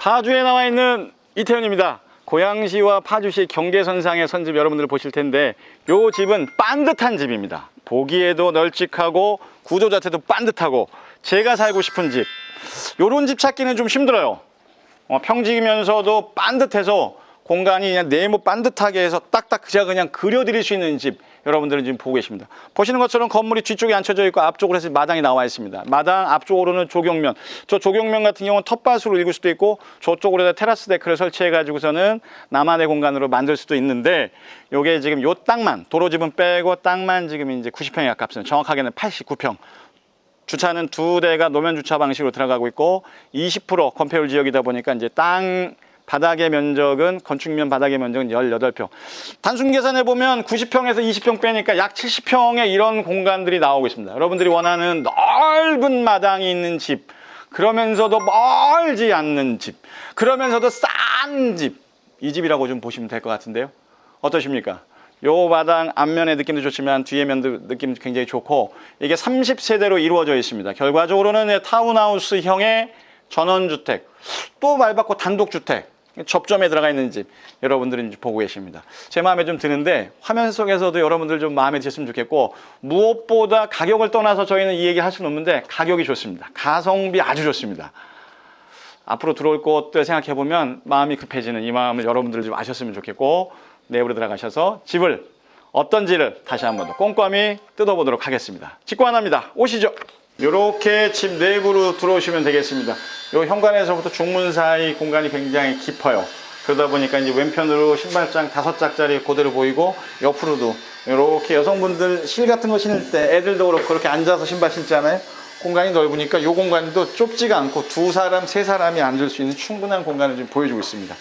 파주에 나와 있는 이태현입니다. 고양시와 파주시 경계선상의 선집 여러분들 보실 텐데 요 집은 반듯한 집입니다. 보기에도 널찍하고 구조 자체도 반듯하고 제가 살고 싶은 집, 요런 집 찾기는 좀 힘들어요. 평지면서도 반듯해서 공간이 그냥 네모 반듯하게 해서 딱딱 제가 그냥 그려드릴 수 있는 집 여러분들은 지금 보고 계십니다. 보시는 것처럼 건물이 뒤쪽에 앉혀져 있고 앞쪽으로 해서 마당이 나와 있습니다. 마당 앞쪽으로는 조경면, 저 조경면 같은 경우는 텃밭으로 읽을 수도 있고 저쪽으로 해서 테라스 데크를 설치해 가지고서는 나만의 공간으로 만들 수도 있는데 요게 지금 요 땅만, 도로집은 빼고 땅만 지금 이제 90평에 가깝습니다. 정확하게는 89평. 주차는 2대가 노면 주차 방식으로 들어가고 있고 20% 건폐율 지역이다 보니까 이제 땅 바닥의 면적은 건축면 바닥의 면적은 18평. 단순 계산해 보면 90평에서 20평 빼니까 약 70평의 이런 공간들이 나오고 있습니다. 여러분들이 원하는 넓은 마당이 있는 집, 그러면서도 멀지 않는 집, 그러면서도 싼 집, 이 집이라고 좀 보시면 될 것 같은데요. 어떠십니까? 요 마당 앞면의 느낌도 좋지만 뒤에 면도 느낌 굉장히 좋고 이게 30세대로 이루어져 있습니다. 결과적으로는 타운하우스형의 전원주택, 또 말받고 단독주택, 접점에 들어가 있는 집 여러분들은 보고 계십니다. 제 마음에 좀 드는데 화면 속에서도 여러분들 좀 마음에 드셨으면 좋겠고, 무엇보다 가격을 떠나서 저희는 이 얘기 할 수는 없는데 가격이 좋습니다. 가성비 아주 좋습니다. 앞으로 들어올 것들 생각해 보면 마음이 급해지는 이 마음을 여러분들 좀 아셨으면 좋겠고, 내부로 들어가셔서 집을 어떤지를 다시 한번 더 꼼꼼히 뜯어보도록 하겠습니다. 직관합니다. 오시죠. 이렇게 집 내부로 들어오시면 되겠습니다. 요 현관에서부터 중문 사이 공간이 굉장히 깊어요. 그러다 보니까 이제 왼편으로 신발장 5짝짜리 그대로 보이고, 옆으로도 이렇게 여성분들 실 같은 거 신을 때 애들도 그렇고 그렇게 앉아서 신발 신잖아요. 공간이 넓으니까 이 공간도 좁지가 않고 2사람, 3사람이 앉을 수 있는 충분한 공간을 좀 보여주고 있습니다.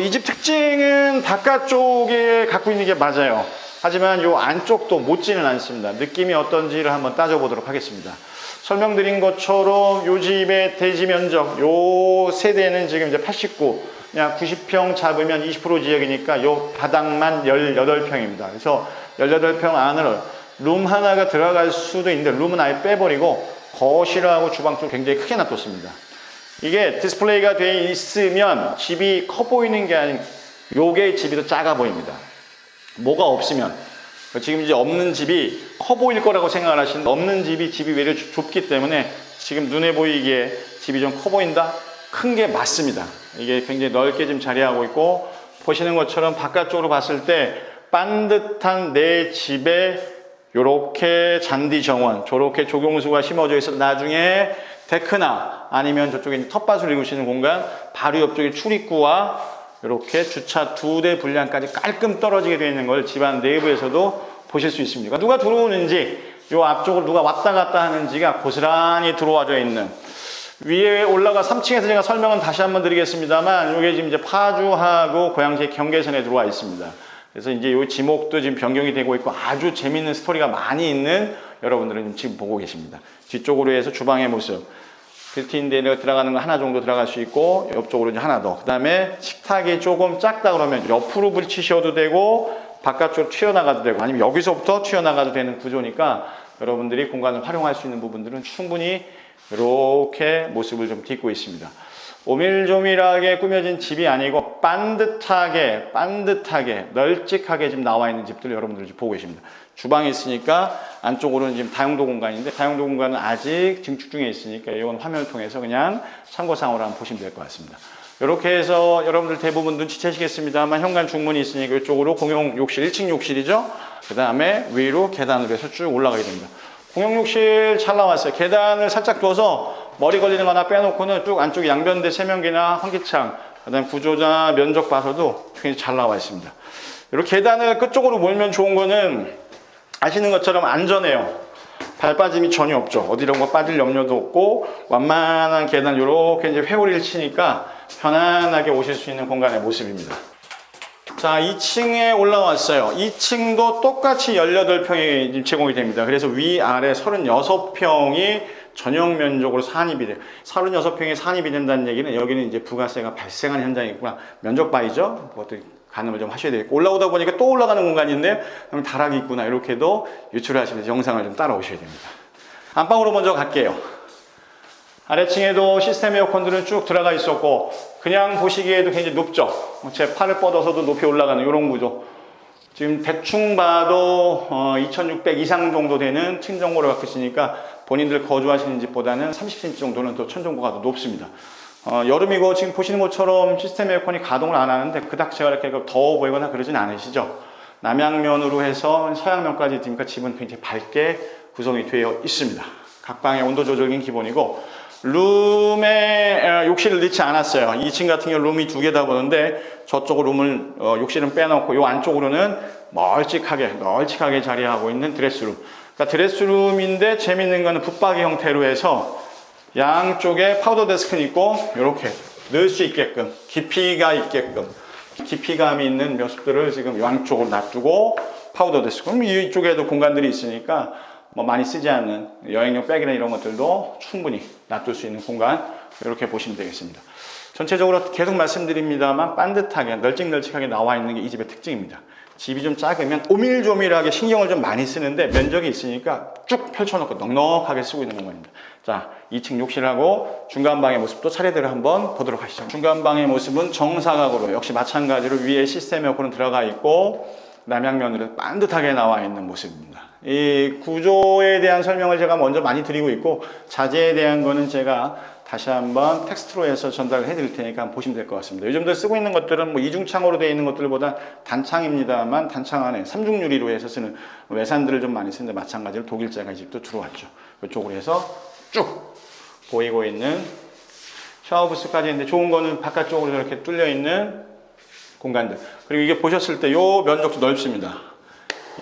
이 집 특징은 바깥쪽에 갖고 있는 게 맞아요. 하지만 이 안쪽도 못지는 않습니다. 느낌이 어떤지를 한번 따져보도록 하겠습니다. 설명드린 것처럼 이 집의 대지 면적, 이 세대는 지금 이제 89, 그냥 90평 잡으면 20% 지역이니까 이 바닥만 18평입니다. 그래서 18평 안으로 룸 하나가 들어갈 수도 있는데 룸은 아예 빼버리고 거실하고 주방 쪽 굉장히 크게 놔뒀습니다. 이게 디스플레이가 되어 있으면 집이 커 보이는 게 아닌 요게 집이 더 작아 보입니다. 뭐가 없으면, 지금 이제 없는 집이 커 보일 거라고 생각을 하시는데 없는 집이 외려 좁기 때문에 지금 눈에 보이기에 집이 좀 커 보인다? 큰 게 맞습니다. 이게 굉장히 넓게 지금 자리하고 있고, 보시는 것처럼 바깥쪽으로 봤을 때 반듯한 내 집에 요렇게 잔디 정원, 저렇게 조경수가 심어져 있어 나중에 데크나 아니면 저쪽에 텃밭을 이루시는 공간, 바로 옆쪽에 출입구와 이렇게 주차 2대 분량까지 깔끔 떨어지게 되어 있는 걸 집안 내부에서도 보실 수 있습니다. 누가 들어오는지, 요 앞쪽으로 누가 왔다 갔다 하는지가 고스란히 들어와져 있는, 위에 올라가 3층에서 제가 설명은 다시 한번 드리겠습니다만, 이게 지금 이제 파주하고 고양시 경계선에 들어와 있습니다. 그래서 이제 요 지목도 지금 변경이 되고 있고 아주 재밌는 스토리가 많이 있는 여러분들은 지금 보고 계십니다. 뒤쪽으로 해서 주방의 모습, 빌트인 데가 들어가는 거 하나 정도 들어갈 수 있고, 옆쪽으로 이제 하나 더. 그 다음에 식탁이 조금 작다 그러면 옆으로 붙이셔도 되고, 바깥쪽으로 튀어나가도 되고, 아니면 여기서부터 튀어나가도 되는 구조니까 여러분들이 공간을 활용할 수 있는 부분들은 충분히 이렇게 모습을 좀 딛고 있습니다. 오밀조밀하게 꾸며진 집이 아니고 반듯하게 널찍하게 지금 나와 있는 집들 여러분들이 보고 계십니다. 주방이 있으니까 안쪽으로는 지금 다용도 공간인데, 다용도 공간은 아직 증축 중에 있으니까 이건 화면을 통해서 그냥 참고상으로 한번 보시면 될 것 같습니다. 이렇게 해서 여러분들 대부분 눈치채시겠습니다만 현관 중문이 있으니까 이쪽으로 공용 욕실, 1층 욕실이죠. 그 다음에 위로 계단으로 해서 쭉 올라가게 됩니다. 공용 욕실 잘 나왔어요. 계단을 살짝 둬서 머리 걸리는 거 하나 빼놓고는 쭉 안쪽에 양변대 세면기나 환기창, 그 다음에 구조자 면적 봐서도 굉장히 잘 나와 있습니다. 이렇게 계단을 끝쪽으로 몰면 좋은 거는 아시는 것처럼 안전해요. 발 빠짐이 전혀 없죠. 어디론가 빠질 염려도 없고, 완만한 계단 이렇게 이제 회오리를 치니까 편안하게 오실 수 있는 공간의 모습입니다. 자, 2층에 올라왔어요. 2층도 똑같이 18평이 제공이 됩니다. 그래서 위아래 36평이 전용 면적으로 산입이 돼요. 36평이 산입이 된다는 얘기는 여기는 이제 부가세가 발생하는 현장이 있구나. 면적 바이죠? 그것도 가늠을 좀 하셔야 되겠고, 올라오다 보니까 또 올라가는 공간인데 그럼 다락이 있구나. 이렇게도 유출을 하시면서 영상을 좀 따라오셔야 됩니다. 안방으로 먼저 갈게요. 아래층에도 시스템 에어컨들은 쭉 들어가 있었고 그냥 보시기에도 굉장히 높죠. 제 팔을 뻗어서도 높이 올라가는 이런 구조. 지금 대충 봐도 2600 이상 정도 되는 층정보를 갖고 있으니까 본인들 거주하시는 집보다는 30cm 정도는 더 천정보가 더 높습니다. 여름이고 지금 보시는 것처럼 시스템 에어컨이 가동을 안 하는데 그닥 제가 이렇게 더워 보이거나 그러진 않으시죠. 남양면으로 해서 서양면까지 있으니까 집은 굉장히 밝게 구성이 되어 있습니다. 각 방의 온도 조절이 기본이고 룸에 욕실을 넣지 않았어요. 2층 같은 경우 룸이 2개다 보는데 저쪽 룸을 욕실은 빼놓고 이 안쪽으로는 널찍하게 자리하고 있는 드레스룸. 그러니까 드레스룸인데 재밌는 거는 붙박이 형태로 해서 양쪽에 파우더 데스크는 있고 이렇게 넣을 수 있게끔 깊이가 있게끔 깊이감이 있는 모습들을 지금 양쪽으로 놔두고 파우더 데스크. 그럼 이쪽에도 공간들이 있으니까 뭐 많이 쓰지 않는 여행용 백이나 이런 것들도 충분히 놔둘 수 있는 공간 이렇게 보시면 되겠습니다. 전체적으로 계속 말씀드립니다만 반듯하게 널찍널찍하게 나와 있는 게 이 집의 특징입니다. 집이 좀 작으면 오밀조밀하게 신경을 좀 많이 쓰는데 면적이 있으니까 쭉 펼쳐놓고 넉넉하게 쓰고 있는 공간입니다. 자, 2층 욕실하고 중간방의 모습도 차례대로 한번 보도록 하시죠. 중간방의 모습은 정사각으로 역시 마찬가지로 위에 시스템 에어컨은 들어가 있고 남양면으로 반듯하게 나와 있는 모습입니다. 이 구조에 대한 설명을 제가 먼저 많이 드리고 있고 자재에 대한 거는 제가 다시 한번 텍스트로 해서 전달을 해드릴 테니까 한번 보시면 될 것 같습니다. 요즘들 쓰고 있는 것들은 뭐 이중창으로 되어 있는 것들보다 단창입니다만 단창 안에 삼중유리로 해서 쓰는 외산들을 좀 많이 쓰는데 마찬가지로 독일제가 이 집도 들어왔죠. 이쪽으로 해서 쭉 보이고 있는 샤워부스까지 있는데 좋은 거는 바깥쪽으로 이렇게 뚫려 있는 공간들. 그리고 이게 보셨을 때 요 면적도 넓습니다.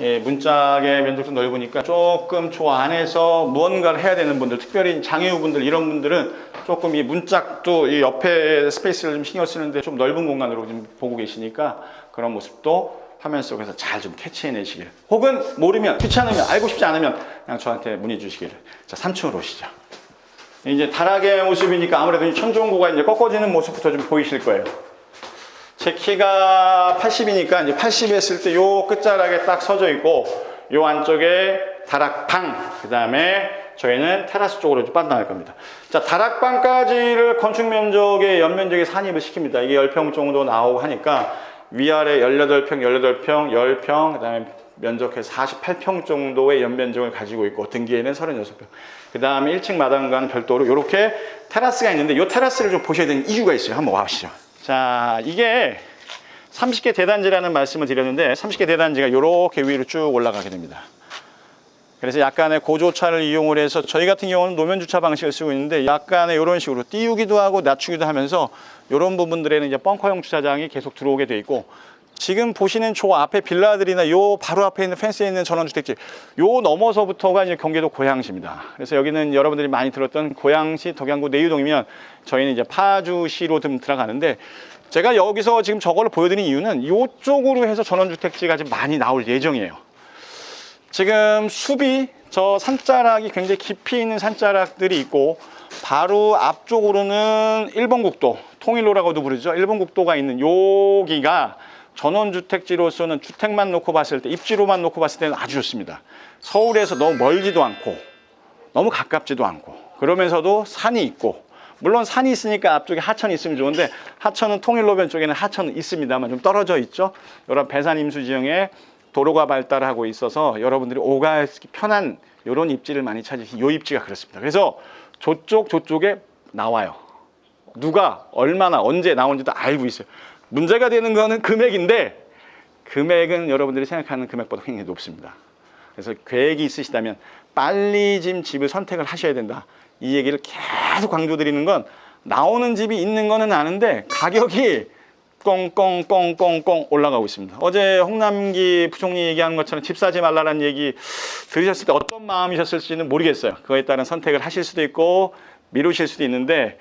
예, 문짝의 면적도 넓으니까 조금 저 안에서 무언가를 해야 되는 분들, 특별히 장애우분들 이런 분들은 조금 이 문짝도 이 옆에 스페이스를 좀 신경 쓰는데 좀 넓은 공간으로 좀 보고 계시니까 그런 모습도 화면 속에서 잘 좀 캐치해내시길. 혹은 모르면, 귀찮으면, 알고 싶지 않으면 그냥 저한테 문의 주시기를. 자, 3층으로 오시죠. 이제 다락의 모습이니까 아무래도 이 천정고가 이제 꺾어지는 모습부터 좀 보이실 거예요. 제 키가 80이니까 이제 80 했을 때 요 끝자락에 딱 서져 있고 요 안쪽에 다락방, 그 다음에 저희는 테라스 쪽으로 빠져나갈 겁니다. 자, 다락방까지를 건축 면적의 연면적에 산입을 시킵니다. 이게 10평 정도 나오고 하니까 위아래 18평, 18평, 10평, 그 다음에 면적해서 48평 정도의 연면적을 가지고 있고 등기에는 36평. 그 다음에 1층 마당과는 별도로 이렇게 테라스가 있는데 이 테라스를 좀 보셔야 되는 이유가 있어요. 한번 와보시죠. 자, 이게 30개 대단지라는 말씀을 드렸는데 30개 대단지가 이렇게 위로 쭉 올라가게 됩니다. 그래서 약간의 고조차를 이용을 해서 저희 같은 경우는 노면 주차 방식을 쓰고 있는데 약간의 이런 식으로 띄우기도 하고 낮추기도 하면서 이런 부분들에는 이제 벙커형 주차장이 계속 들어오게 돼 있고 지금 보시는 저 앞에 빌라들이나 요 바로 앞에 있는 펜스에 있는 전원주택지 요 넘어서부터가 이제 경기도 고양시입니다. 그래서 여기는 여러분들이 많이 들었던 고양시 덕양구 내유동이면 저희는 이제 파주시로 좀 들어가는데 제가 여기서 지금 저걸 보여드린 이유는 이쪽으로 해서 전원주택지가 좀 많이 나올 예정이에요. 지금 숲이 저 산자락이 굉장히 깊이 있는 산자락들이 있고 바로 앞쪽으로는 1번 국도, 통일로라고도 부르죠. 1번 국도가 있는 여기가 전원주택지로서는 주택만 놓고 봤을 때, 입지로만 놓고 봤을 때는 아주 좋습니다. 서울에서 너무 멀지도 않고 너무 가깝지도 않고 그러면서도 산이 있고 물론 산이 있으니까 앞쪽에 하천이 있으면 좋은데 하천은 통일로변 쪽에는 하천은 있습니다만 좀 떨어져 있죠. 이런 배산 임수 지형에 도로가 발달하고 있어서 여러분들이 오가기 편한 이런 입지를 많이 찾으시 이 입지가 그렇습니다. 그래서 저쪽에 나와요. 누가 얼마나 언제 나온지도 알고 있어요. 문제가 되는 거는 금액인데 금액은 여러분들이 생각하는 금액보다 굉장히 높습니다. 그래서 계획이 있으시다면 빨리 지금 집을 선택을 하셔야 된다. 이 얘기를 계속 강조드리는 건 나오는 집이 있는 거는 아는데 가격이 꽁꽁꽁꽁꽁 올라가고 있습니다. 어제 홍남기 부총리 얘기하는 것처럼 집 사지 말라는 얘기 들으셨을 때 어떤 마음이셨을지는 모르겠어요. 그거에 따른 선택을 하실 수도 있고 미루실 수도 있는데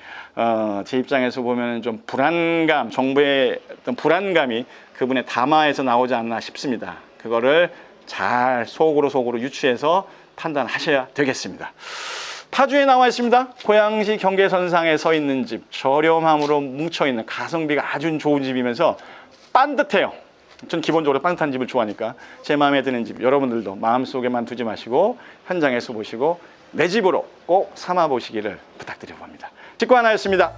제 입장에서 보면 좀 불안감, 정부의 어떤 불안감이 그분의 담화에서 나오지 않나 싶습니다. 그거를 잘 속으로 유추해서 판단하셔야 되겠습니다. 파주에 나와 있습니다. 고양시 경계선상에 서 있는 집, 저렴함으로 뭉쳐있는 가성비가 아주 좋은 집이면서 반듯해요. 전 기본적으로 반듯한 집을 좋아하니까 제 마음에 드는 집 여러분들도 마음속에만 두지 마시고 현장에서 보시고 내 집으로 꼭 삼아 보시기를 부탁드려 봅니다. 직구 하나였습니다.